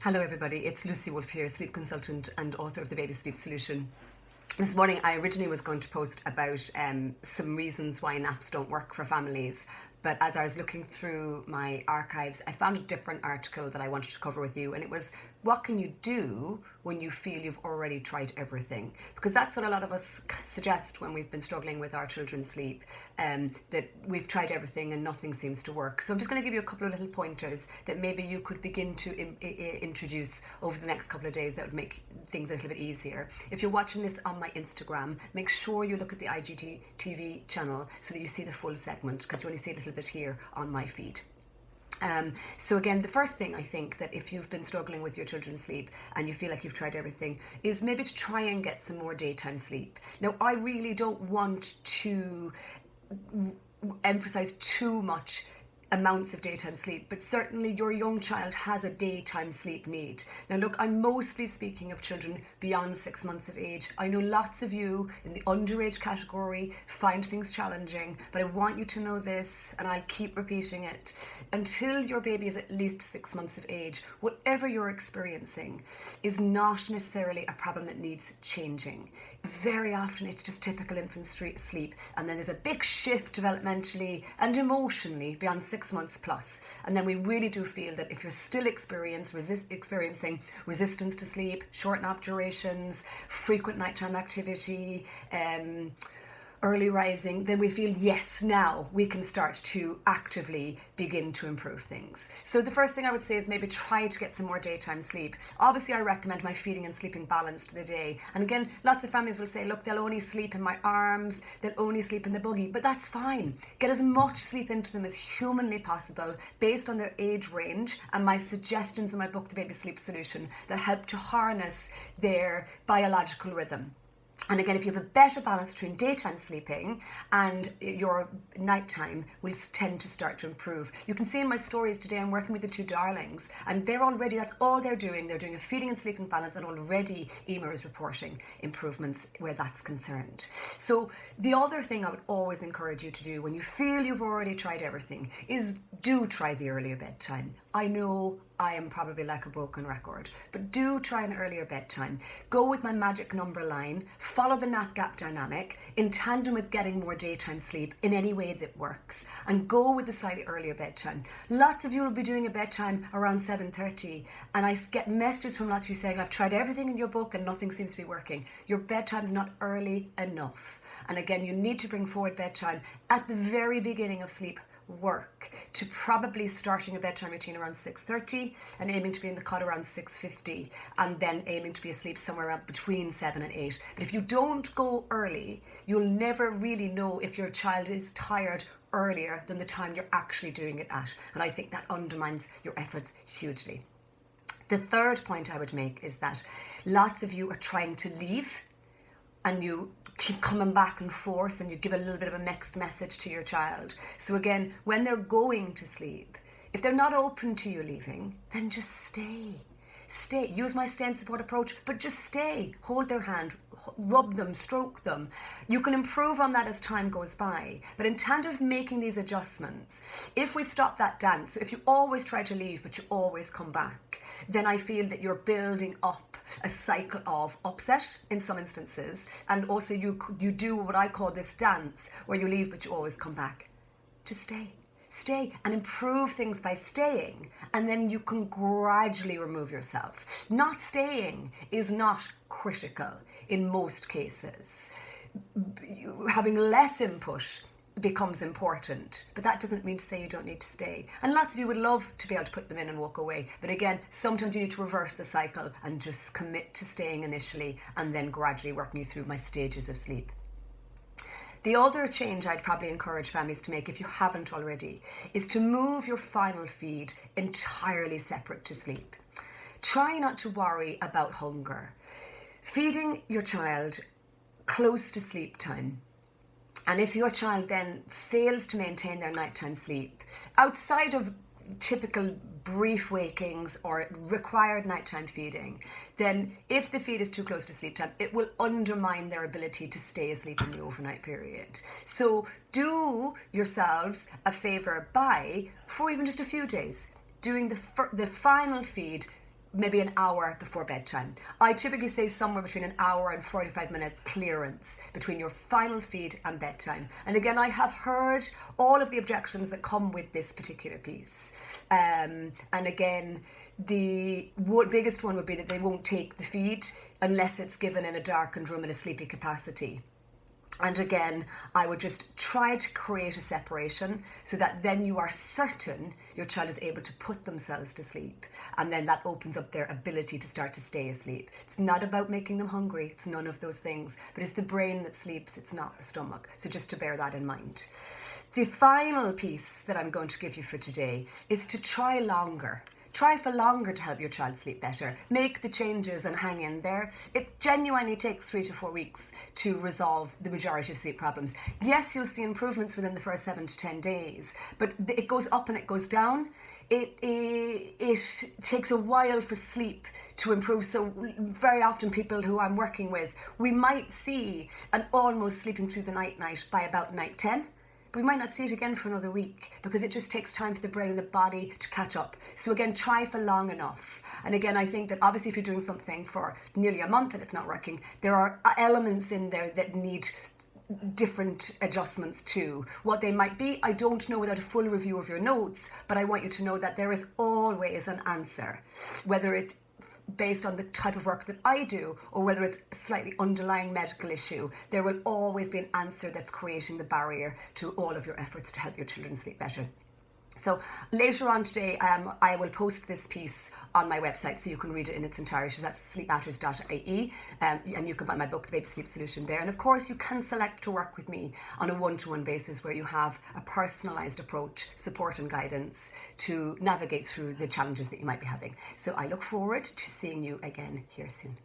Hello everybody, it's Lucy Wolfe here, sleep consultant and author of The Baby Sleep Solution. This morning I originally was going to post about some reasons why naps don't work for families, but as I was looking through my archives, I found a different article that I wanted to cover with you, and it was, what can you do when you feel you've already tried everything? Because that's what a lot of us suggest when we've been struggling with our children's sleep, that we've tried everything and nothing seems to work. So I'm just going to give you a couple of little pointers that maybe you could begin to introduce over the next couple of days that would make things a little bit easier. If you're watching this on my Instagram, make sure you look at the IGTV channel so that you see the full segment, because you only see a little bit here on my feed. So again, the first thing I think that if you've been struggling with your children's sleep and you feel like you've tried everything is maybe to try and get some more daytime sleep. Now, I really don't want to emphasize too much amounts of daytime sleep, but certainly your young child has a daytime sleep need. Now look, I'm mostly speaking of children beyond 6 months of age. I know lots of you in the underage category find things challenging, but I want you to know this, and I'll keep repeating it. Until your baby is at least 6 months of age, whatever you're experiencing is not necessarily a problem that needs changing. Very often it's just typical infant sleep, and then there's a big shift developmentally and emotionally beyond 6 months plus. And then we really do feel that if you're still experiencing resistance to sleep, short nap durations, frequent nighttime activity, early rising, then we feel, yes, now we can start to actively begin to improve things. So the first thing I would say is maybe try to get some more daytime sleep. Obviously, I recommend my feeding and sleeping balanced the day. And again, lots of families will say, look, they'll only sleep in my arms, they'll only sleep in the buggy, but that's fine. Get as much sleep into them as humanly possible based on their age range and my suggestions in my book, The Baby Sleep Solution, that help to harness their biological rhythm. And again, if you have a better balance between daytime sleeping and your nighttime will tend to start to improve. You can see in my stories today, I'm working with the two darlings, and they're already, that's all they're doing. They're doing a feeding and sleeping balance, and already EMA is reporting improvements where that's concerned. So the other thing I would always encourage you to do when you feel you've already tried everything is do try the earlier bedtime. I know I am probably like a broken record, but do try an earlier bedtime. Go with my magic number line, follow the nap gap dynamic in tandem with getting more daytime sleep in any way that works, and go with the slightly earlier bedtime. Lots of you will be doing a bedtime around 7:30, and I get messages from lots of you saying, I've tried everything in your book and nothing seems to be working. Your bedtime's not early enough. And again, you need to bring forward bedtime at the very beginning of sleep work, to probably starting a bedtime routine around 6:30 and aiming to be in the cot around 6:50, and then aiming to be asleep somewhere around between 7 and 8. But if you don't go early, you'll never really know if your child is tired earlier than the time you're actually doing it at, and I think that undermines your efforts hugely. The third point I would make is that lots of you are trying to leave and you keep coming back and forth, and you give a little bit of a mixed message to your child. So again, when they're going to sleep, if they're not open to you leaving, then just stay. Stay. Use my stay and support approach, but just stay. Hold their hand, rub them, stroke them. You can improve on that as time goes by. But in tandem with making these adjustments, if we stop that dance, so if you always try to leave but you always come back, then I feel that you're building up a cycle of upset in some instances, and also you do what I call this dance where you leave but you always come back. Just stay and improve things by staying, and then you can gradually remove yourself. Not staying is not critical in most cases. Having less input becomes important, but that doesn't mean to say you don't need to stay. And lots of you would love to be able to put them in and walk away, but again, sometimes you need to reverse the cycle and just commit to staying initially and then gradually working you through my stages of sleep. The other change I'd probably encourage families to make, if you haven't already, is to move your final feed entirely separate to sleep. Try not to worry about hunger. Feeding your child close to sleep time, and if your child then fails to maintain their nighttime sleep, outside of typical brief wakings or required nighttime feeding, then if the feed is too close to sleep time, it will undermine their ability to stay asleep in the overnight period. So do yourselves a favour by, for even just a few days, doing the final feed maybe an hour before bedtime. I typically say somewhere between an hour and 45 minutes clearance between your final feed and bedtime. And again, I have heard all of the objections that come with this particular piece. And again, the biggest one would be that they won't take the feed unless it's given in a darkened room in a sleepy capacity. And again, I would just try to create a separation so that then you are certain your child is able to put themselves to sleep. And then that opens up their ability to start to stay asleep. It's not about making them hungry. It's none of those things. But it's the brain that sleeps. It's not the stomach. So just to bear that in mind. The final piece that I'm going to give you for today is to try longer. Try for longer to help your child sleep better. Make the changes and hang in there. It genuinely takes 3 to 4 weeks to resolve the majority of sleep problems. Yes, you'll see improvements within the first 7 to 10 days, but it goes up and it goes down. It takes a while for sleep to improve. So very often people who I'm working with, we might see an almost sleeping through the night by about night 10. But we might not see it again for another week because it just takes time for the brain and the body to catch up. So again, try for long enough. And again, I think that obviously if you're doing something for nearly a month and it's not working, there are elements in there that need different adjustments too. What they might be, I don't know without a full review of your notes, but I want you to know that there is always an answer, whether it's based on the type of work that I do or whether it's a slightly underlying medical issue. There will always be an answer that's creating the barrier to all of your efforts to help your children sleep better. So later on today, I will post this piece on my website so you can read it in its entirety. So that's sleepmatters.ie, and you can buy my book, The Baby Sleep Solution, there. And of course, you can select to work with me on a one-to-one basis where you have a personalised approach, support and guidance to navigate through the challenges that you might be having. So I look forward to seeing you again here soon.